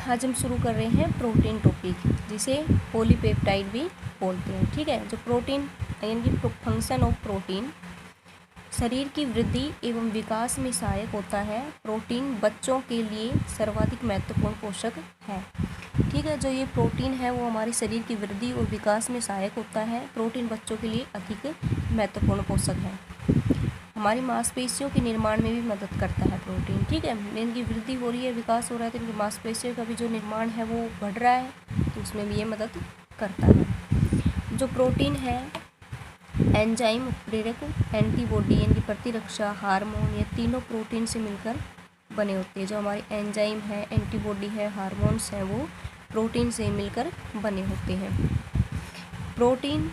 आज हम शुरू कर रहे हैं प्रोटीन टॉपिक, जिसे पॉलीपेप्टाइड भी बोलते हैं। ठीक है, जो प्रोटीन यानी कि फंक्शन ऑफ प्रोटीन शरीर की वृद्धि एवं विकास में सहायक होता है। प्रोटीन बच्चों के लिए सर्वाधिक महत्वपूर्ण पोषक है। ठीक है, जो ये प्रोटीन है वो हमारे शरीर की वृद्धि और विकास में सहायक होता है। प्रोटीन बच्चों के लिए अधिक महत्वपूर्ण पोषक है। हमारी मांसपेशियों के निर्माण में भी मदद करता है प्रोटीन। ठीक है, इनकी वृद्धि हो रही है, विकास हो रहा है, तो इनकी मांसपेशियों का भी जो निर्माण है वो बढ़ रहा है, तो उसमें भी ये मदद करता है। जो प्रोटीन है एंजाइम, उत्प्रेरक, एंटीबॉडी यानी कि प्रतिरक्षा, हार्मोन, ये तीनों प्रोटीन से मिलकर बने होते हैं। जो हमारे एंजाइम है, एंटीबॉडी है, हार्मोन्स हैं, वो प्रोटीन से मिलकर बने होते हैं। प्रोटीन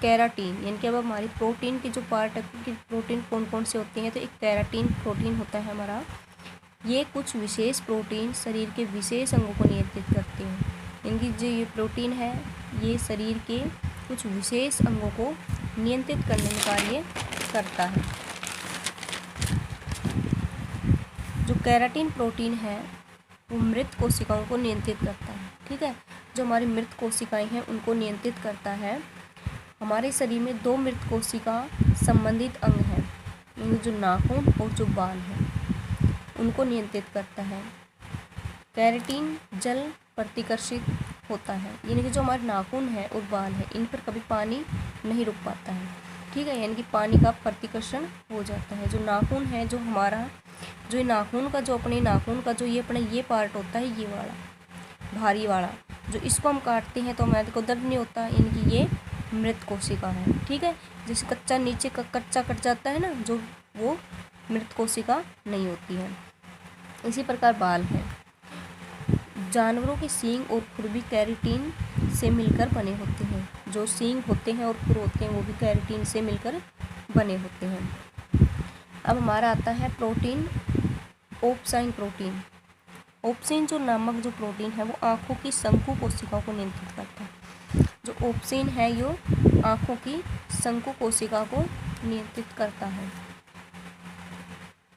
केराटीन यानी कि अब हमारी प्रोटीन की जो पार्ट की प्रोटीन कौन कौन से होते हैं, तो एक केराटीन प्रोटीन होता है हमारा। ये कुछ विशेष प्रोटीन शरीर के विशेष अंगों को नियंत्रित करते हैं। इनकी जो ये प्रोटीन है ये शरीर के कुछ विशेष अंगों को नियंत्रित करने में कार्य करता है। जो केराटीन प्रोटीन है वो मृत कोशिकाओं को नियंत्रित करता है। ठीक है, जो हमारी मृत कोशिकाएं हैं उनको नियंत्रित करता है। हमारे शरीर में दो मृत कोशिका संबंधित अंग हैं, जो नाखून और जो बाल हैं, उनको नियंत्रित करता है। केराटीन जल प्रतिकर्षित होता है, यानी कि जो हमारे नाखून है और बाल है इन पर कभी पानी नहीं रुक पाता है। ठीक है, यानी कि पानी का प्रतिकर्षण हो जाता है। जो नाखून है, जो हमारा जो नाखून का जो अपने नाखून का जो ये अपना ये पार्ट होता है, ये वाला भारी वाला, जो इसको हम काटते हैं तो हमारे को दर्द नहीं होता, यानी कि ये मृत कोशिका है। ठीक है, जैसे कच्चा नीचे का कच्चा कट जाता है ना, जो वो मृत कोशिका नहीं होती है। इसी प्रकार बाल है। जानवरों के सींग और खुर भी केराटीन से मिलकर बने होते हैं। जो सींग होते हैं और खुर होते हैं वो भी केराटीन से मिलकर बने होते हैं। अब हमारा आता है प्रोटीन ओप्साइन प्रोटीन। ओप्सिन जो नामक जो प्रोटीन है वो आँखों की शंकु कोशिकाओं को नियंत्रित करता है। जो ओप्सिन है यो आँखों की शंकु कोशिका को नियंत्रित करता है।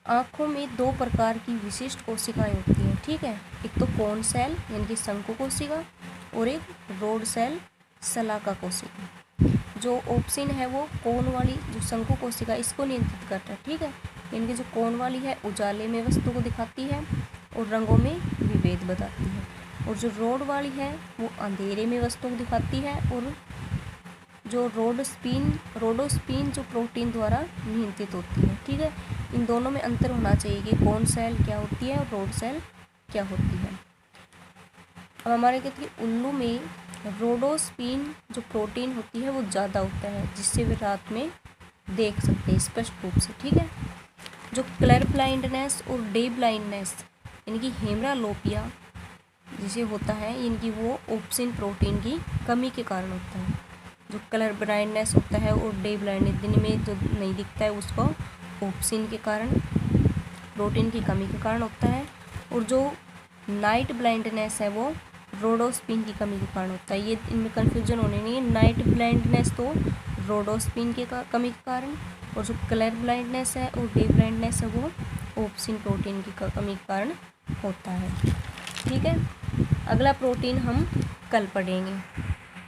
आँखों में दो प्रकार की विशिष्ट कोशिकाएं होती हैं। ठीक है, एक तो कोन सेल यानी कि शंकु कोशिका और एक रोड सेल शलाका कोशिका। जो ओप्सिन है वो कोन वाली जो शंकु कोशिका इसको नियंत्रित करता है। ठीक है, इनकी जो कोन वाली है उजाले में वस्तु को दिखाती है और रंगों में विभेद बताती है, और जो रोड वाली है वो अंधेरे में वस्तुओं को दिखाती है, और जो रोडोस्पिन जो प्रोटीन द्वारा नियंत्रित होती है। ठीक है, इन दोनों में अंतर होना चाहिए कि कौन सेल क्या होती है और रोड सेल क्या होती है। अब हमारे कहते हैं उल्लू में रोडोस्पिन जो प्रोटीन होती है वो ज़्यादा होता है, जिससे वे रात में देख सकते हैं स्पष्ट रूप से। ठीक है, जो क्लर ब्लाइंडनेस और डे ब्लाइंडनेस यानी कि हेमरालोपिया जिसे होता है, इनकी वो ओप्सिन प्रोटीन की कमी के कारण होता है। जो कलर ब्लाइंडनेस होता है और डे ब्लाइंडनेस दिन में जो नहीं दिखता है उसको ओप्सिन के कारण प्रोटीन की कमी के कारण होता है, और जो नाइट ब्लाइंडनेस है वो रोडोस्पिन की कमी के कारण होता है। ये इनमें कन्फ्यूजन होने नहीं है, नाइट ब्लाइंडनेस तो रोडोस्पिन के कमी के कारण, और जो कलर ब्लाइंडनेस है और डे ब्लाइंडनेस है वो ओप्सिन प्रोटीन की कमी के कारण होता है। ठीक है, अगला प्रोटीन हम कल पढ़ेंगे।